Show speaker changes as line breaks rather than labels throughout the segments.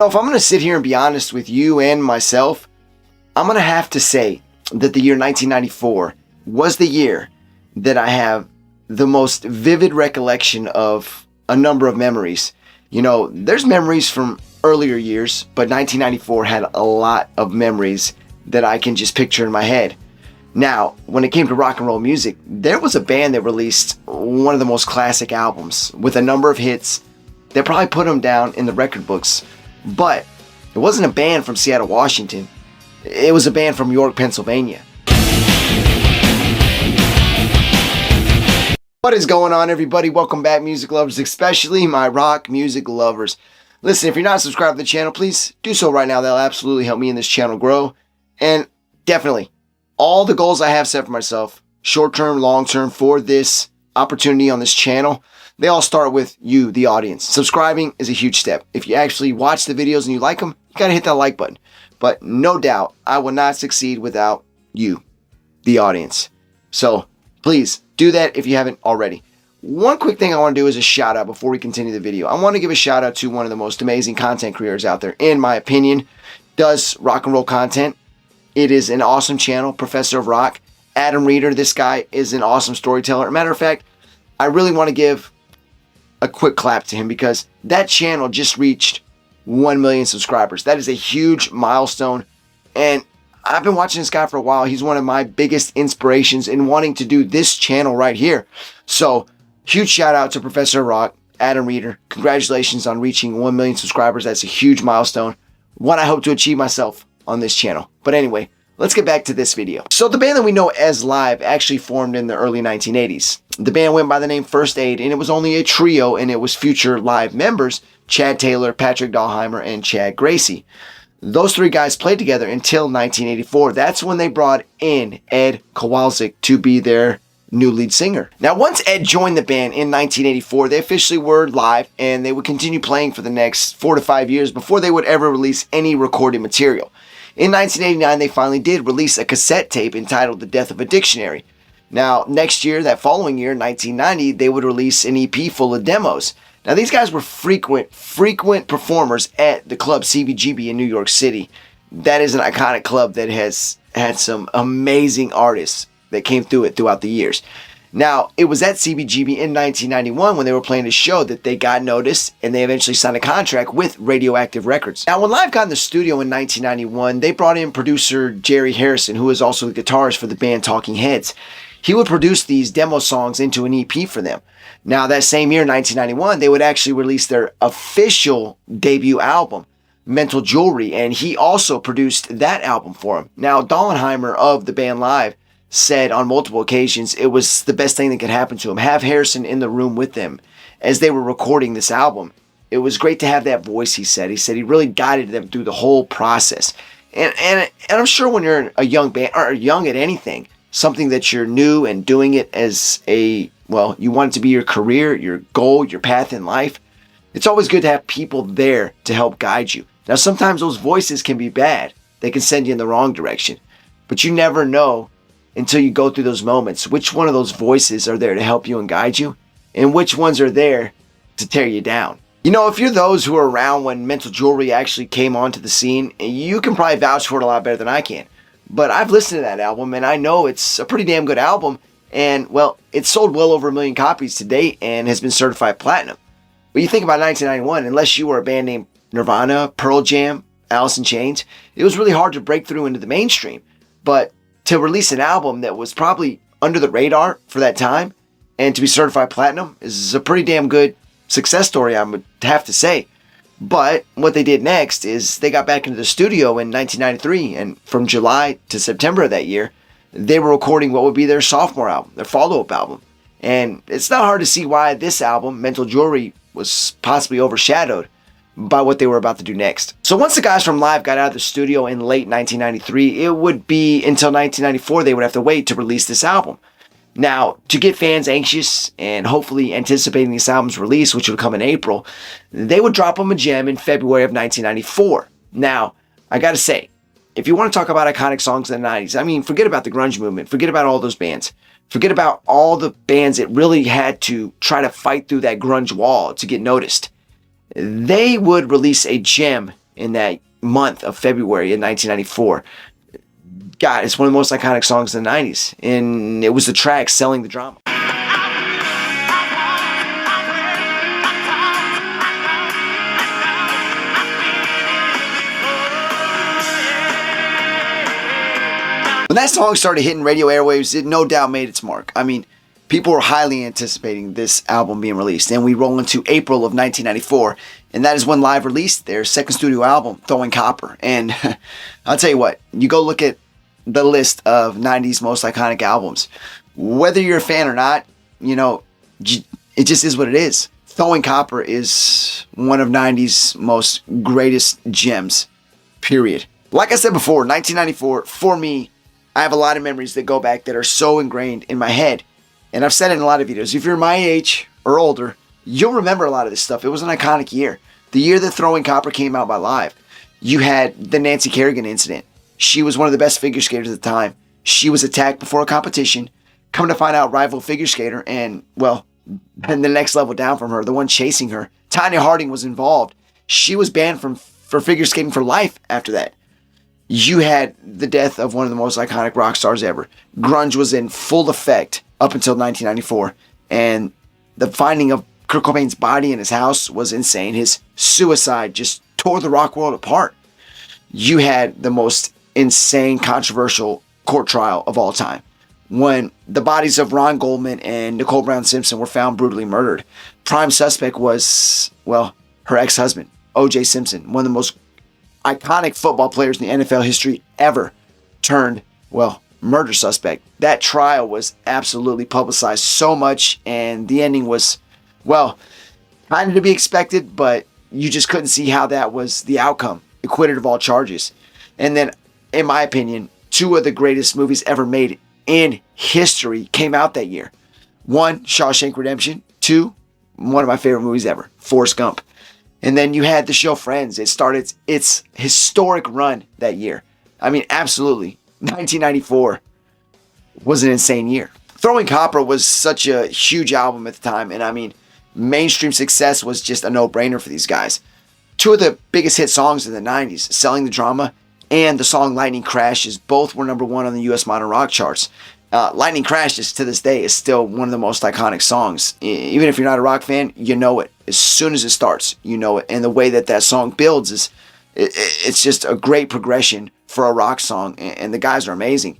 If I'm going to sit here and be honest with you and myself, I'm going to have to say that the year 1994 was the year that I have the most vivid recollection of a number of memories. There's memories from earlier years, but 1994 had a lot of memories that I can just picture in my head. Now, when it came to rock and roll music, there was a band that released one of the most classic albums with a number of hits that probably put them down in the record books. But it wasn't a band from Seattle, Washington. It was a band from York, Pennsylvania. What is going on, everybody? Welcome back, music lovers, especially my rock music lovers. Listen, if you're not subscribed to the channel, please do so right now. That'll absolutely help me and this channel grow. And definitely, all the goals I have set for myself, short-term, long-term, for this opportunity on this channel, they all start with you, the audience. Subscribing is a huge step. If you actually watch the videos and you like them, you gotta hit that like button. But no doubt, I will not succeed without you, the audience. So please do that if you haven't already. One quick thing I want to do is a shout out before we continue the video. I want to give a shout out to one of the most amazing content creators out there, in my opinion, does rock and roll content. It is an awesome channel, Professor of Rock. Adam Reeder, this guy is an awesome storyteller. Matter of fact, I really want to give a quick clap to him because that channel just reached 1 million subscribers. That is a huge milestone, and I've been watching this guy for a while. He's one of my biggest inspirations in wanting to do this channel right here. So, huge shout out to Professor of Rock, Adam Reeder. Congratulations on reaching 1 million subscribers. That's a huge milestone. One I hope to achieve myself on this channel. But anyway, let's get back to this video. So the band that we know as Live actually formed in the early 1980s. The band went by the name First Aid, and it was only a trio, and it was future Live members, Chad Taylor, Patrick Dahlheimer, and Chad Gracie. Those three guys played together until 1984. That's when they brought in Ed Kowalczyk to be their new lead singer. Now, once Ed joined the band in 1984, they officially were Live, and they would continue playing for the next 4 to 5 years before they would ever release any recorded material. In 1989, they finally did release a cassette tape entitled The Death of a Dictionary. Now, next year, that following year, 1990, they would release an EP full of demos. Now, these guys were frequent performers at the club CBGB in New York City. That is an iconic club that has had some amazing artists that came through it throughout the years. Now, it was at CBGB in 1991 when they were playing a show that they got noticed, and they eventually signed a contract with Radioactive Records. Now, when Live got in the studio in 1991, they brought in producer Jerry Harrison, who is also the guitarist for the band Talking Heads. He would produce these demo songs into an EP for them. Now, that same year, 1991, they would actually release their official debut album, Mental Jewelry, and he also produced that album for them. Now, Dahlheimer of the band Live said on multiple occasions it was the best thing that could happen to him. Have Harrison in the room with them as they were recording this album. It was great to have that voice, he said. He said he really guided them through the whole process. And I'm sure when you're a young band, or young at anything, something that you're new and doing it as you want it to be your career, your goal, your path in life, it's always good to have people there to help guide you. Now, sometimes those voices can be bad. They can send you in the wrong direction. But you never know until you go through those moments which one of those voices are there to help you and guide you, and which ones are there to tear you down. If you're those who were around when Mental Jewelry actually came onto the scene, you can probably vouch for it a lot better than I can. But I've listened to that album, and I know it's a pretty damn good album, and, it's sold well over 1 million copies to date and has been certified platinum. But you think about 1991, unless you were a band named Nirvana, Pearl Jam, Alice in Chains, it was really hard to break through into the mainstream. But to release an album that was probably under the radar for that time and to be certified platinum is a pretty damn good success story, I would have to say. But what they did next is they got back into the studio in 1993, and from July to September of that year, they were recording what would be their sophomore album, their follow-up album. And it's not hard to see why this album, Mental Jewelry, was possibly overshadowed by what they were about to do next. So once the guys from Live got out of the studio in late 1993, it would be until 1994 they would have to wait to release this album. Now, to get fans anxious and hopefully anticipating this album's release, which would come in April, they would drop them a gem in February of 1994. Now, I gotta say, if you want to talk about iconic songs in the 90s, forget about the grunge movement, forget about all those bands, forget about all the bands that really had to try to fight through that grunge wall to get noticed. They would release a gem in that month of February in 1994. God, it's one of the most iconic songs in the 90s. And it was the track Selling the Drama. When that song started hitting radio airwaves, it no doubt made its mark. I mean, people were highly anticipating this album being released, and we roll into April of 1994, and that is when Live released their second studio album, Throwing Copper. And I'll tell you what, you go look at the list of 90s most iconic albums. Whether you're a fan or not, you know, it just is what it is. Throwing Copper is one of 90s most greatest gems, period. Like I said before, 1994, for me, I have a lot of memories that go back that are so ingrained in my head. And I've said it in a lot of videos. If you're my age or older, you'll remember a lot of this stuff. It was an iconic year. The year that Throwing Copper came out by Live, you had the Nancy Kerrigan incident. She was one of the best figure skaters at the time. She was attacked before a competition. Come to find out, rival figure skater, and, well, and the next level down from her, the one chasing her, Tanya Harding, was involved. She was banned for figure skating for life after that. You had the death of one of the most iconic rock stars ever. Grunge was in full effect up until 1994. And the finding of Kurt Cobain's body in his house was insane. His suicide just tore the rock world apart. You had the most insane, controversial court trial of all time, when the bodies of Ron Goldman and Nicole Brown Simpson were found brutally murdered. Prime suspect was, well, her ex-husband, O.J. Simpson, one of the most iconic football players in the NFL history ever, turned, well, murder suspect. That trial was absolutely publicized so much, and the ending was, well, kind of to be expected, but you just couldn't see how that was the outcome. Acquitted of all charges. And then, in my opinion, two of the greatest movies ever made in history came out that year. One, Shawshank Redemption. Two, one of my favorite movies ever, Forrest Gump. And then you had the show Friends. It started its historic run that year. I mean, absolutely. 1994 was an insane year. Throwing Copper was such a huge album at the time. And I mean, mainstream success was just a no-brainer for these guys. Two of the biggest hit songs in the 90s, Selling the Drama and the song Lightning Crashes, both were number one on the US modern rock charts. Lightning Crashes, to this day, is still one of the most iconic songs. Even if you're not a rock fan, you know it. As soon as it starts, you know it. And the way that song builds is, it's just a great progression for a rock song. And the guys are amazing.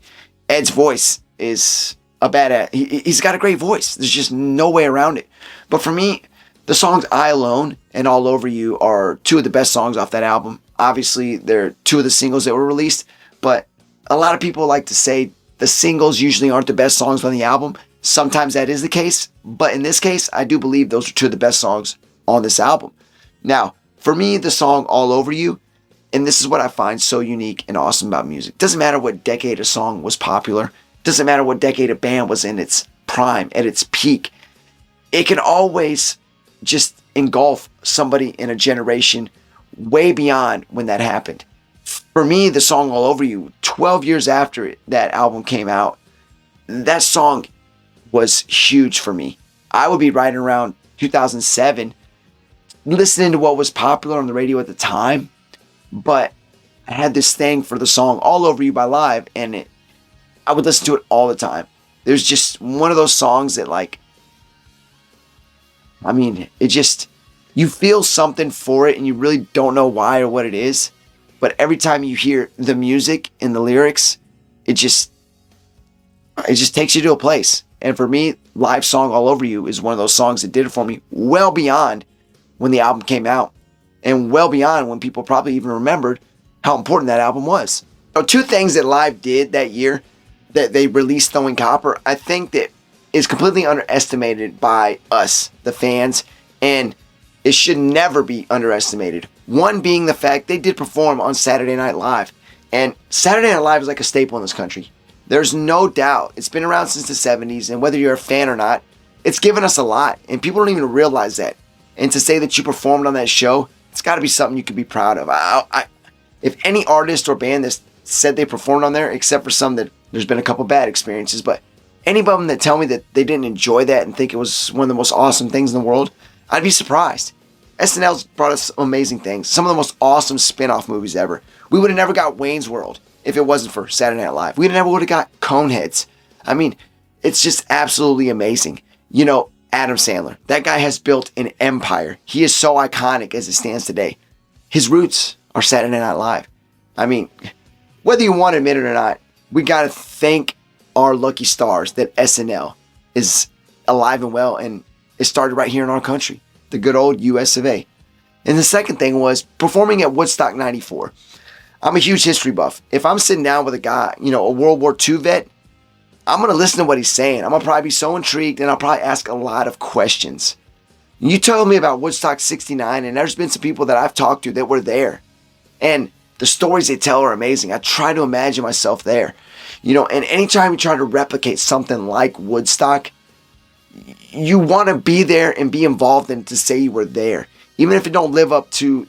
Ed's voice is a badass. He's got a great voice. There's just no way around it. But for me, the songs I Alone and All Over You are two of the best songs off that album. Obviously, they're two of the singles that were released. But a lot of people like to say the singles usually aren't the best songs on the album. Sometimes that is the case, but in this case, I do believe those are two of the best songs on this album. Now, for me, the song All Over You, and this is what I find so unique and awesome about music. Doesn't matter what decade a song was popular. Doesn't matter what decade a band was in its prime, at its peak. It can always just engulf somebody in a generation way beyond when that happened. For me, the song All Over You, 12 years after that album came out, that song was huge for me. I would be right around 2007 listening to what was popular on the radio at the time, but I had this thing for the song All Over You by Live, and I would listen to it all the time. There's just one of those songs that, like, I mean, it just, you feel something for it and you really don't know why or what it is. But every time you hear the music and the lyrics, it just takes you to a place. And for me, Live song All Over You is one of those songs that did it for me well beyond when the album came out. And well beyond when people probably even remembered how important that album was. So two things that Live did that year that they released Throwing Copper, I think that is completely underestimated by us, the fans, and it should never be underestimated. One being the fact they did perform on Saturday Night Live. And Saturday Night Live is like a staple in this country. There's no doubt. It's been around since the 70s, and whether you're a fan or not, it's given us a lot. And people don't even realize that. And to say that you performed on that show, it's got to be something you can be proud of. If any artist or band that said they performed on there, except for some that there's been a couple bad experiences, but any of them that tell me that they didn't enjoy that and think it was one of the most awesome things in the world, I'd be surprised. SNL's brought us amazing things. Some of the most awesome spin-off movies ever. We would have never got Wayne's World if it wasn't for Saturday Night Live. We never would have got Coneheads. I mean, it's just absolutely amazing. You know, Adam Sandler. That guy has built an empire. He is so iconic as it stands today. His roots are Saturday Night Live. I mean, whether you want to admit it or not, we got to thank our lucky stars that SNL is alive and well, and it started right here in our country, the good old US of A. And the second thing was performing at Woodstock 94. I'm a huge history buff. If I'm sitting down with a guy, you know, a World War II vet, I'm going to listen to what he's saying. I'm going to probably be so intrigued, and I'll probably ask a lot of questions. You told me about Woodstock 69, and there's been some people that I've talked to that were there. And the stories they tell are amazing. I try to imagine myself there. You know, and anytime you try to replicate something like Woodstock, you want to be there and be involved in it to say you were there. Even if it don't live up to,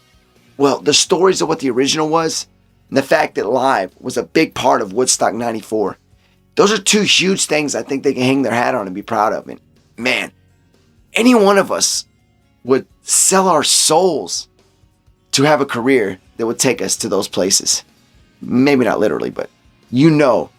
well, the stories of what the original was, and the fact that live was a big part of Woodstock 94. Those are two huge things I think they can hang their hat on and be proud of. And man, any one of us would sell our souls to have a career that would take us to those places. Maybe not literally, but you know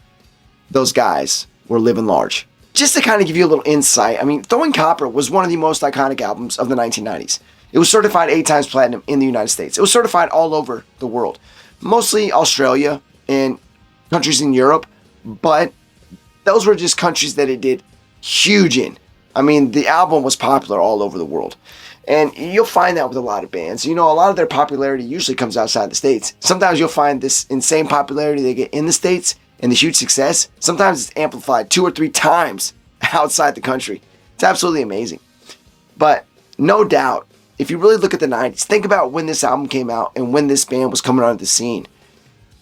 those guys were living large. Just to kind of give you a little insight, I mean, Throwing Copper was one of the most iconic albums of the 1990s. It was certified 8 times platinum in the United States. It was certified all over the world, mostly Australia and countries in Europe, but those were just countries that it did huge in. I mean, the album was popular all over the world. And you'll find that with a lot of bands. You know, a lot of their popularity usually comes outside the States. Sometimes you'll find this insane popularity they get in the States and the huge success. Sometimes it's amplified 2 or 3 times outside the country. It's absolutely amazing. But no doubt, if you really look at the 90s, think about when this album came out and when this band was coming onto the scene.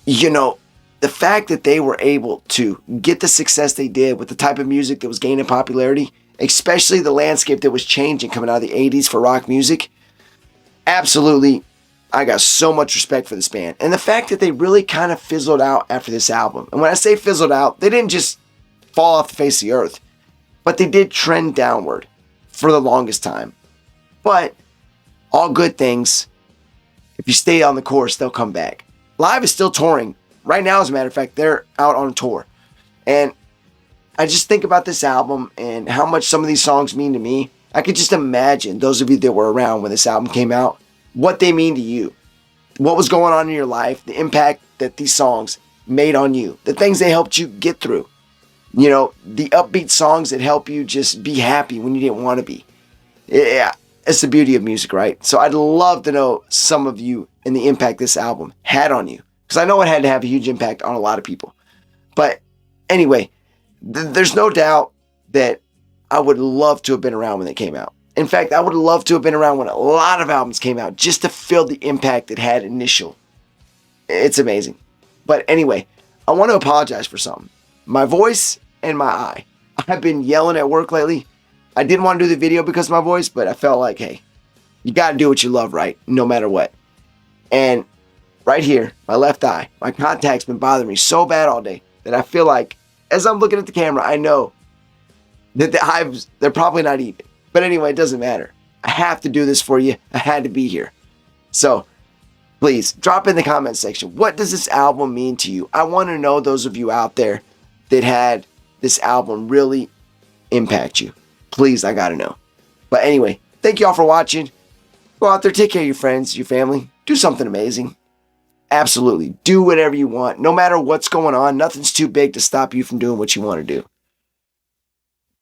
You know, the fact that they were able to get the success they did with the type of music that was gaining popularity, especially the landscape that was changing coming out of the 80s for rock music, absolutely, I got so much respect for this band. And the fact that they really kind of fizzled out after this album. And when I say fizzled out, they didn't just fall off the face of the earth, but they did trend downward for the longest time. But all good things, if you stay on the course, they'll come back. Live is still touring. Right now, as a matter of fact, they're out on tour. And I just think about this album and how much some of these songs mean to me. I could just imagine those of you that were around when this album came out, what they mean to you. What was going on in your life, the impact that these songs made on you, the things they helped you get through. You know, the upbeat songs that help you just be happy when you didn't want to be. Yeah, it's the beauty of music, right? So I'd love to know some of you and the impact this album had on you. Because I know it had to have a huge impact on a lot of people. But anyway, there's no doubt that I would love to have been around when it came out. In fact, I would love to have been around when a lot of albums came out just to feel the impact it had initial. It's amazing. But anyway, I want to apologize for something. My voice and my eye. I've been yelling at work lately. I didn't want to do the video because of my voice, but I felt like, hey, you got to do what you love, right? No matter what. And right here, my left eye, my contact's been bothering me so bad all day that I feel like, as I'm looking at the camera, I know that they're probably not even. But anyway, it doesn't matter. I have to do this for you. I had to be here. So, please, drop in the comment section. What does this album mean to you? I want to know those of you out there that had this album really impact you. Please, I got to know. But anyway, thank you all for watching. Go out there, take care of your friends, your family. Do something amazing. Absolutely. Do whatever you want. No matter what's going on, nothing's too big to stop you from doing what you want to do.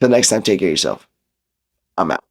Till next time, take care of yourself. I'm out.